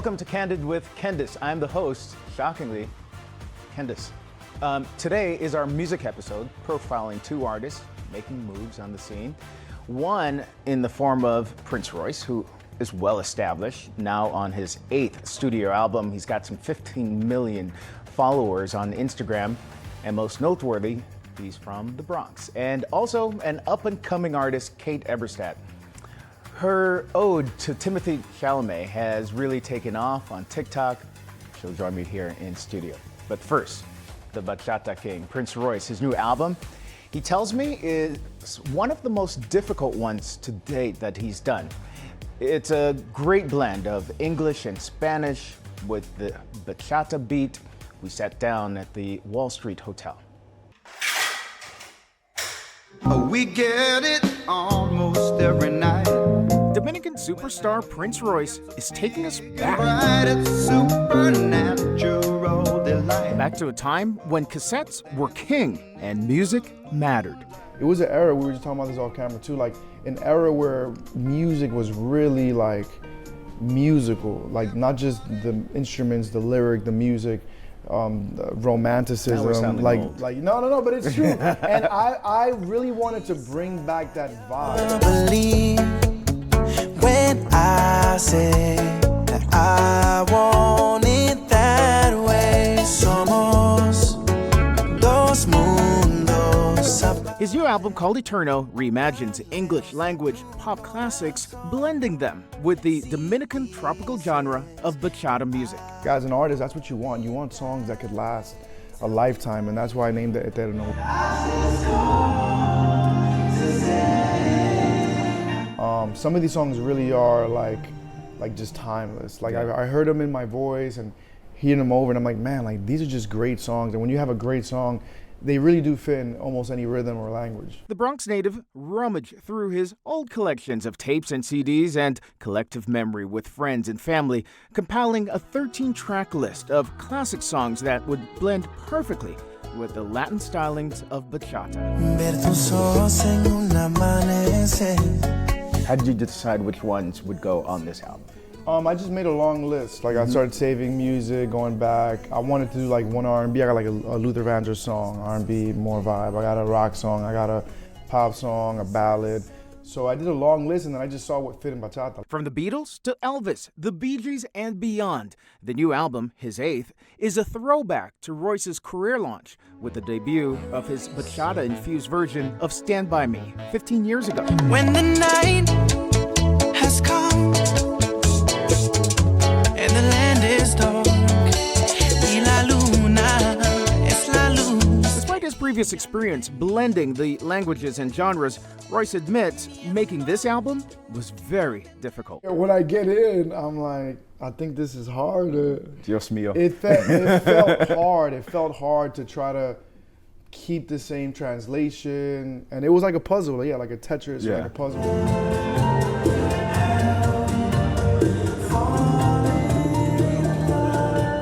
Welcome to Candid with Kendis. I'm the host, shockingly, Kendis. Today is our music episode, profiling two artists making moves on the scene. One in the form of Prince Royce, who is well established, now on his 8th studio album. He's got some 15 million followers on Instagram, and most noteworthy, he's from the Bronx. And also an up-and-coming artist, Kate Eberstadt. Her ode to Timothée Chalamet has really taken off on TikTok. She'll join me here in studio. But first, the bachata king, Prince Royce, his new album, he tells me is one of the most difficult ones to date that he's done. It's a great blend of English and Spanish with the bachata beat. We sat down at the Wall Street Hotel. We get it almost every night. Dominican superstar Prince Royce is taking us back. Right, it's supernatural delight. Back to a time when cassettes were king and music mattered. It was an era, we were just talking about this off camera too, like an era where music was really like musical, like not just the instruments, the lyric, the music, romanticism, like no, but it's true. And I really wanted to bring back that vibe. Believe when I say that I want it that way. Somos dos mundos. His new album called Eterno reimagines English language pop classics, blending them with the Dominican tropical genre of bachata music. As an artist, that's what you want. You want songs that could last a lifetime, and that's why I named it Eterno. Some of these songs really are like just timeless. Like I heard them in my voice and hearing them over, and I'm like, man, like these are just great songs. And when you have a great song, they really do fit in almost any rhythm or language. The Bronx native rummaged through his old collections of tapes and CDs and collective memory with friends and family, compiling a 13-track list of classic songs that would blend perfectly with the Latin stylings of bachata. How did you decide which ones would go on this album? I just made a long list. Like I started saving music, going back. I wanted to do like one R&B. I got like a Luther Vandross song, R&B, more vibe. I got a rock song, I got a pop song, a ballad. So I did a long list and then I just saw what fit in bachata. From the Beatles to Elvis, the Bee Gees, and beyond, the new album, his 8th, is a throwback to Royce's career launch with the debut of his bachata-infused version of Stand By Me 15 years ago. When the night has come and the land is dark, y la luna es la luz. Despite his previous experience blending the languages and genres, Royce admits making this album was very difficult. When I get in, I'm like, I think this is harder. Dios mío. It felt hard. It felt hard to try to keep the same translation. And it was like a puzzle, yeah, like a Tetris, like a puzzle.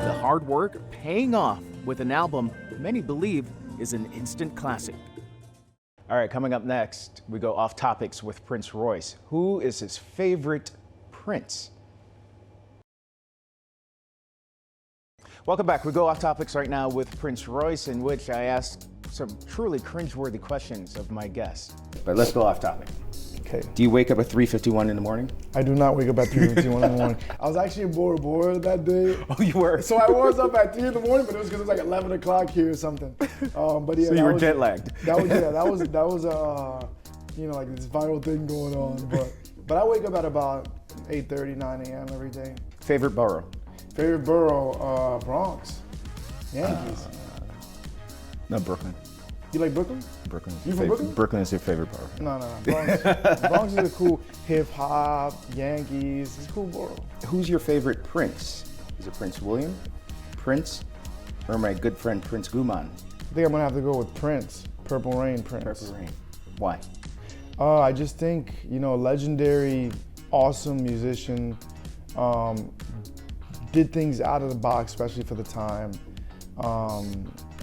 The hard work paying off with an album many believe is an instant classic. All right, coming up next, we go off topics with Prince Royce. Who is his favorite prince? Welcome back. We go off topics right now with Prince Royce, in which I asked some truly cringeworthy questions of my guests. But let's go off topic. Okay. Do you wake up at 3:51 in the morning? I do not wake up at 3:51 in the morning. I was actually in Bora Bora that day. Oh, you were? So I was up at 3 in the morning, but it was because it was like 11 o'clock here or something. But yeah, so you were jet lagged. That was you know, like this viral thing going on. But I wake up at about 8:30, 9 a.m. every day. Favorite borough? Favorite borough, Bronx, Yankees. No, Brooklyn. You like Brooklyn? Brooklyn. You from Brooklyn? Brooklyn is your favorite borough. No. Bronx. Bronx is a cool hip hop, Yankees. It's a cool borough. Who's your favorite Prince? Is it Prince William, Prince, or my good friend Prince Guman? I think I'm gonna have to go with Prince. Purple Rain Prince. Purple Rain. Why? I just think, you know, legendary, awesome musician. Did things out of the box, especially for the time.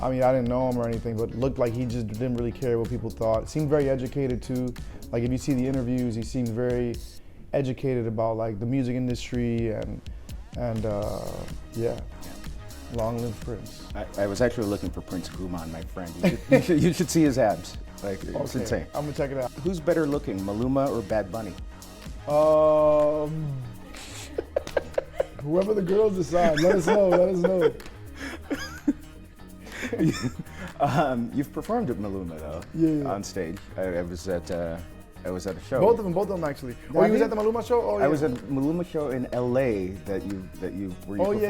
I mean, I didn't know him or anything, but looked like he just didn't really care what people thought. Seemed very educated too. Like if you see the interviews, he seemed very educated about like the music industry and And yeah, long live Prince. I was actually looking for Prince Guman, my friend. You should see his abs. Like, it's insane. I'm gonna check it out. Who's better looking, Maluma or Bad Bunny? Whoever the girls decide, let us know. You've performed with Maluma though, on stage. I was at a show. Both of them actually. Oh, you was at the Maluma show? Oh, yeah. I was at Maluma show in LA that you performed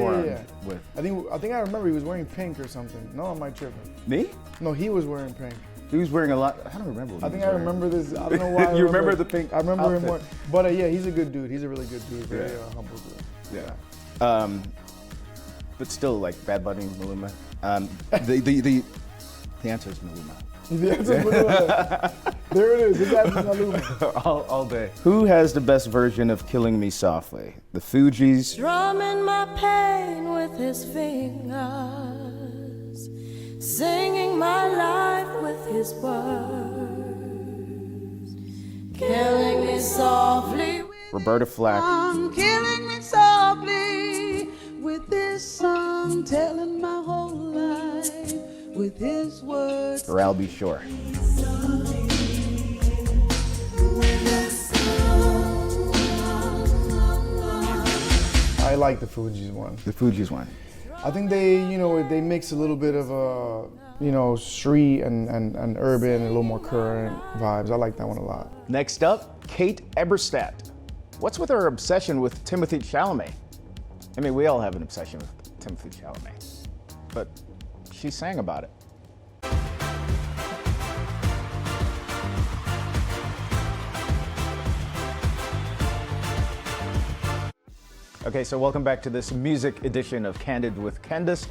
with. I think I remember he was wearing pink or something. No, am I tripping? Me? No, he was wearing pink. He was wearing a lot. I don't remember. What I think I remember this. I don't know why. You remember the pink? I remember outfit. him more. But yeah, he's a good dude. He's a really good dude. Very humble dude. Yeah. But still, like Bad Bunny, Maluma. The answer is Maluma. The answer is Maluma. There it is. The answer is Maluma. all day. Who has the best version of "Killing Me Softly"? The Fugees. Drumming my pain with his fingers, singing my life with his words, killing me softly. Roberta Flack. Killing me softly with this song, telling my whole life with his words. Or I'll Be Sure. I like the Fugees one. The Fugees one. I think they mix a little bit of street and urban and a little more current vibes. I like that one a lot. Next up, Kate Eberstadt. What's with her obsession with Timothée Chalamet? I mean, we all have an obsession with Timothée Chalamet, but she sang about it. Okay, so welcome back to this music edition of Candid with Kendis.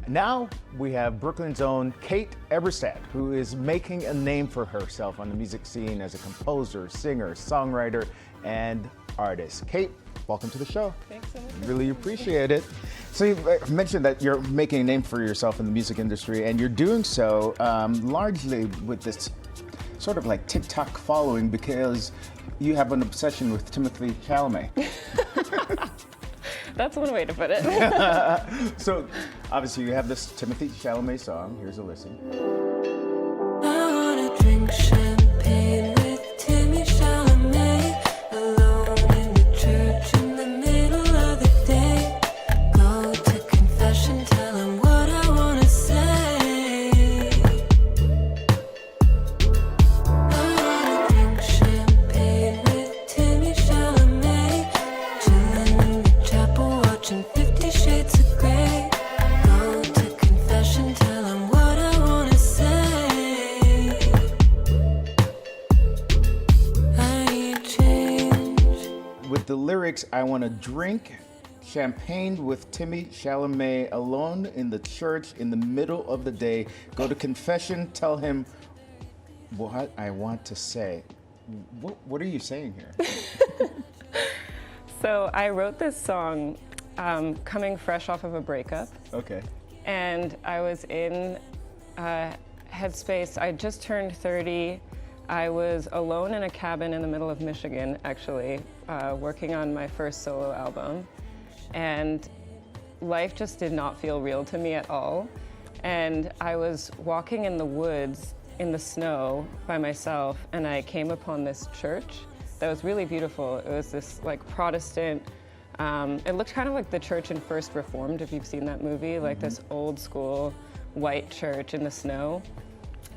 Now we have Brooklyn's own Kate Eberstadt, who is making a name for herself on the music scene as a composer, singer, songwriter, and artist. Kate, welcome to the show. Thanks so much. Really appreciate it. So you mentioned that you're making a name for yourself in the music industry, and you're doing so largely with this sort of like TikTok following because you have an obsession with Timothée Chalamet. That's one way to put it. So obviously you have this Timothée Chalamet song. Here's a listen. I wanna drink champagne with Timmy Chalamet, alone in the church in the middle of the day. Go to confession, tell him what I wanna say. I wanna drink champagne with Timmy Chalamet, chilling in the chapel watching 50 Shades of Grey. Go to confession, tell him what I wanna say. I need change. With the lyrics, I want to drink champagne with Timmy Chalamet alone in the church in the middle of the day. Go to confession, tell him what I want to say. What are you saying here? So I wrote this song coming fresh off of a breakup, Okay. and I was in headspace. I just turned 30. I was alone in a cabin in the middle of Michigan, actually, working on my first solo album. And life just did not feel real to me at all. And I was walking in the woods in the snow by myself, and I came upon this church that was really beautiful. It was this like Protestant, it looked kind of like the church in First Reformed, if you've seen that movie, like this old school white church in the snow.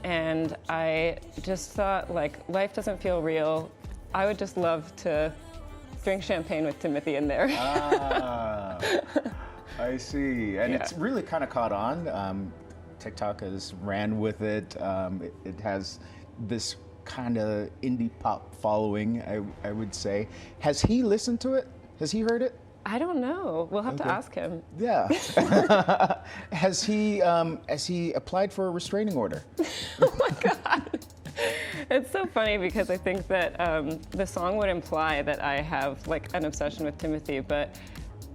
And I just thought, like, life doesn't feel real. I would just love to drink champagne with Timothy in there. Ah, I see. And Yeah. it's really kind of caught on. TikTok has ran with it. It has this kind of indie pop following, I would say. Has he listened to it? Has he heard it? I don't know. We'll have to Okay. ask him. Yeah. Has he applied for a restraining order? Oh my God. It's so funny because I think that the song would imply that I have like an obsession with Timothy, but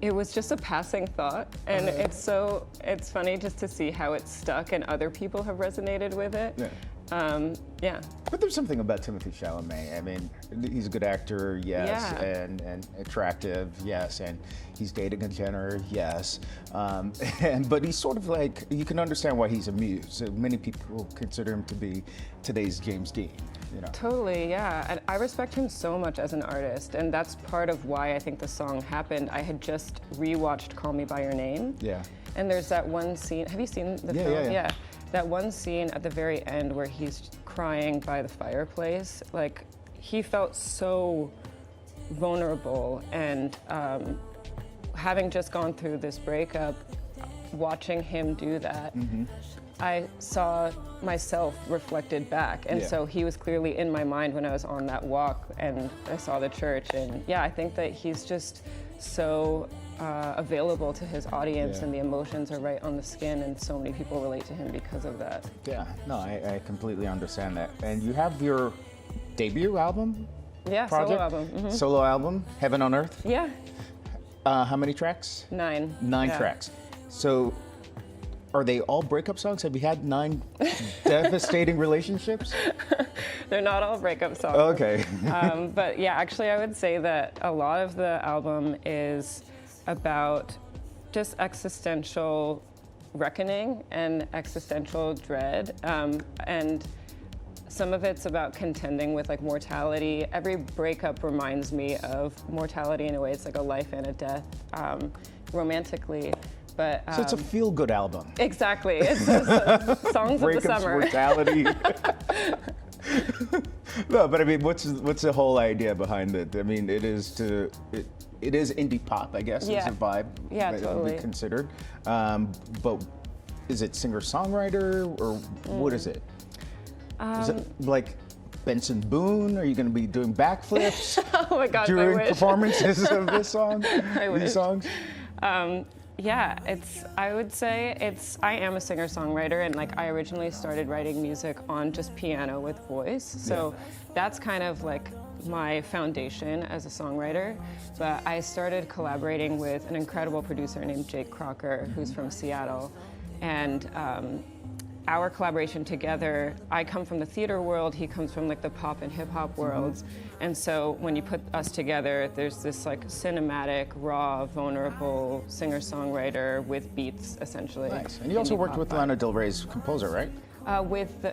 it was just a passing thought. And it's funny just to see how it's stuck and other people have resonated with it. Yeah. Yeah. But there's something about Timothy Chalamet. I mean, he's a good actor, yes, Yeah. and attractive, yes, and he's dating a Jenner, yes. But he's sort of like, you can understand why he's a muse. So many people consider him to be today's James Dean. You know. Totally, yeah. And I respect him so much as an artist, and that's part of why I think the song happened. I had just rewatched Call Me By Your Name. Yeah. And there's that one scene, have you seen the Yeah, film? yeah, yeah. That one scene at the very end where he's crying by the fireplace. Like, he felt so vulnerable, and having just gone through this breakup, watching him do that, I saw myself reflected back. And Yeah. so he was clearly in my mind when I was on that walk and I saw the church. And yeah, I think that he's just so available to his audience, Yeah. and the emotions are right on the skin, and so many people relate to him because of that. Yeah, no, I completely understand that. And you have your debut album? Yeah, Project? solo album. Solo album, Heaven on Earth. Yeah, How many tracks? 9. 9 Yeah. tracks. So, are they all breakup songs? Have you had 9 devastating relationships? They're not all breakup songs. Okay. But yeah, actually, I would say that a lot of the album is about just existential reckoning and existential dread. And some of it's about contending with like mortality. Every breakup reminds me of mortality in a way. It's like a life and a death, romantically. But So it's a feel-good album. exactly, it's just songs of the Breakups, summer. mortality. No, but I mean, what's the whole idea behind it? I mean, it is indie pop, I guess, is Yeah. a vibe Yeah, that would totally. be considered. But is it singer-songwriter, or what is it? Is it like Benson Boone? Are you going to be doing backflips Oh my gosh, I during wish. performances of this song? I wish. These songs? Yeah, I would say I am a singer-songwriter, and like I originally started writing music on just piano with voice. So that's kind of like my foundation as a songwriter. But I started collaborating with an incredible producer named Jake Crocker, who's from Seattle. And our collaboration together, I come from the theater world, he comes from like the pop and hip hop worlds. And so when you put us together, there's this like cinematic, raw, vulnerable singer-songwriter with beats, essentially. Nice. And you also indie worked pop with vibe. Lana Del Rey's composer, right? With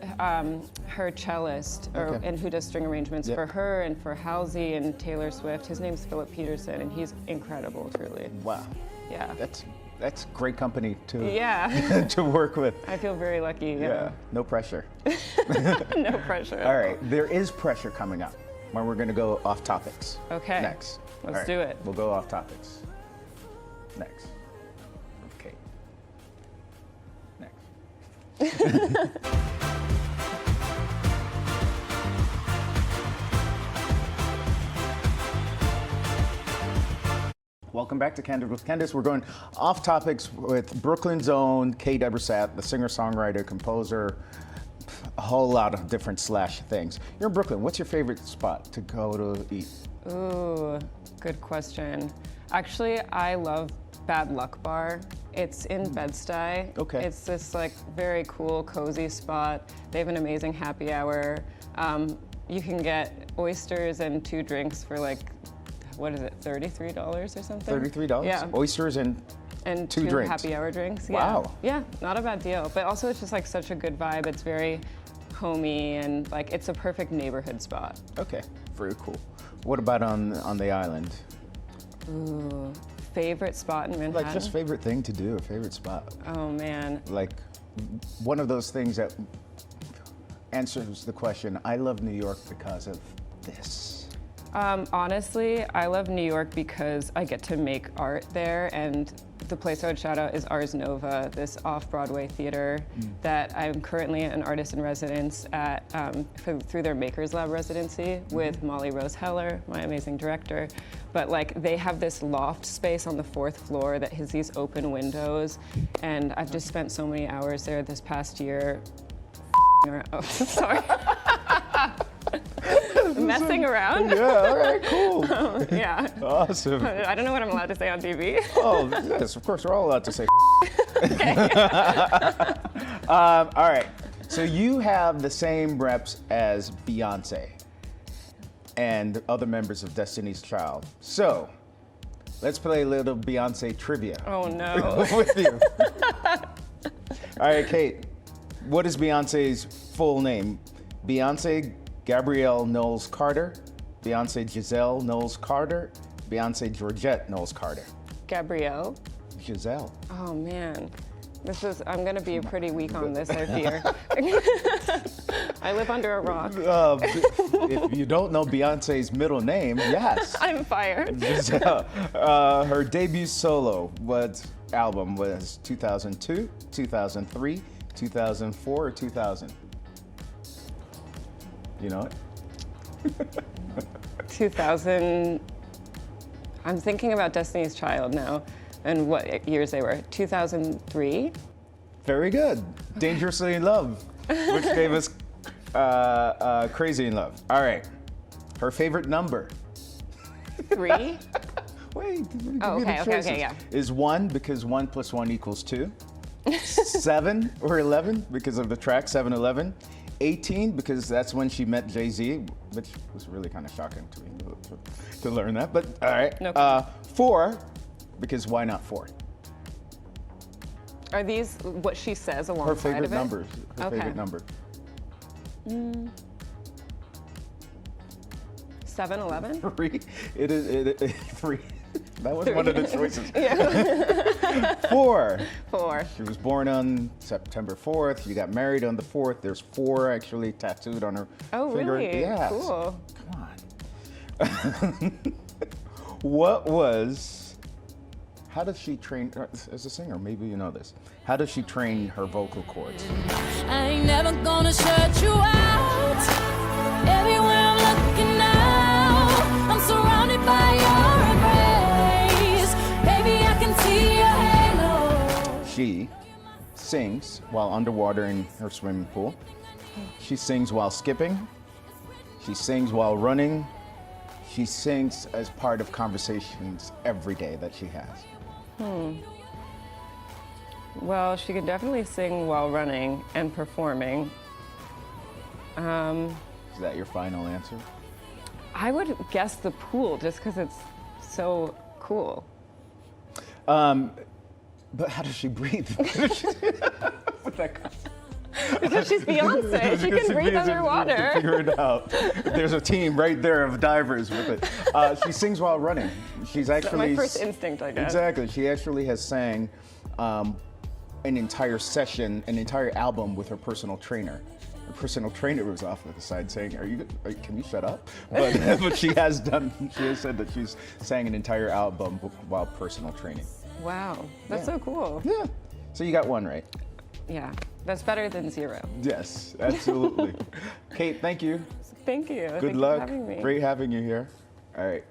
her cellist, Okay. and who does string arrangements Yep. for her and for Halsey and Taylor Swift. His name's Philip Peterson, and he's incredible, truly. Wow. Yeah. That's great company to Yeah. to work with. I feel very lucky. Yeah. No pressure. No pressure. All right. There is pressure coming up when we're going to go off topics. Okay. Next. Let's All right, do it. We'll go off topics. Next. Okay. Next. Welcome back to Kandid with Kendis. We're going off topics with Brooklyn's own Kate Ebersat, the singer-songwriter, composer, a whole lot of different slash things. You're in Brooklyn. What's your favorite spot to go to eat? Ooh, good question. Actually, I love Bad Luck Bar. It's in Bed-Stuy. Okay. It's this like very cool, cozy spot. They have an amazing happy hour. You can get oysters and 2 drinks for like, what is it, $33 or something? $33? Yeah. Oysters and And 2 2 drinks. happy hour drinks. Wow. Yeah, not a bad deal. But also it's just like such a good vibe. It's very homey, and like it's a perfect neighborhood spot. Okay, very cool. What about on the island? Ooh, favorite spot in Manhattan? Like just favorite thing to do, a favorite spot. Oh man. Like one of those things that answers the question, I love New York because of this. Honestly, I love New York because I get to make art there, and the place I would shout out is Ars Nova, this off-Broadway theater that I'm currently an artist in residence at through their Makers Lab residency with Molly Rose Heller, my amazing director. But like they have this loft space on the 4th floor that has these open windows, and I've just spent so many hours there this past year. Oh, sorry. Messing around? Yeah, all right, cool. Yeah. Awesome. I don't know what I'm allowed to say on TV. Oh, yes, of course, we're all allowed to say. All right. So you have the same reps as Beyonce and other members of Destiny's Child. So let's play a little Beyonce trivia. Oh no. With you. All right, Kate. What is Beyonce's full name? Beyonce Gabrielle Knowles Carter, Beyonce Giselle Knowles Carter, Beyonce Georgette Knowles Carter. Gabrielle. Giselle. Oh man. I'm gonna be pretty weak on this, I fear. I live under a rock. If you don't know Beyonce's middle name, yes. I'm fired. Giselle. Her debut solo album was 2002, 2003, 2004, or 2000? You know it? 2000. I'm thinking about Destiny's Child now and what years they were. 2003? Very good. Dangerously in Love, which gave us Crazy in Love. All right. Her favorite number. 3? Wait. Oh, okay, yeah. Is 1 because 1 + 1 = 2. 7 or 11 because of the track 7-Eleven. 18 because that's when she met Jay-Z, which was really kind of shocking to me to learn that. But all right. No. 4 because why not 4? Are these what she says Her alongside favorite of it? numbers. Her Okay. favorite number. 7-Eleven? 3. It is 3. That was one of the choices. Yeah. 4. 4. She was born on September 4th. She got married on the 4th. There's 4 actually tattooed on her Oh, finger. really? Yes. Cool. Come on. How does she train as a singer? Maybe you know this. How does she train her vocal cords? I ain't never gonna shut you out. Everywhere I'm looking now, I'm surrounded by your embrace. Baby, I can see your halo. She sings while underwater in her swimming pool. She sings while skipping. She sings while running. She sings as part of conversations every day that she has. Well, she could definitely sing while running and performing. Is that your final answer? I would guess the pool just because it's so cool. But how does she breathe? Because she's Beyonce. She can breathe underwater. Figure it out. There's a team right there of divers with it. She sings while running. She's actually My first instinct, I guess. Exactly. She actually has sang an entire session, an entire album with her personal trainer. Her personal trainer was off to the side saying, can you shut up? But she has said that she's sang an entire album while personal training. Wow, that's Yeah. so cool. Yeah. So you got 1 right. Yeah, that's better than 0. Yes, absolutely. Kate, thank you. Thank you. Good Thank luck. you for having me. Great having you here. All right.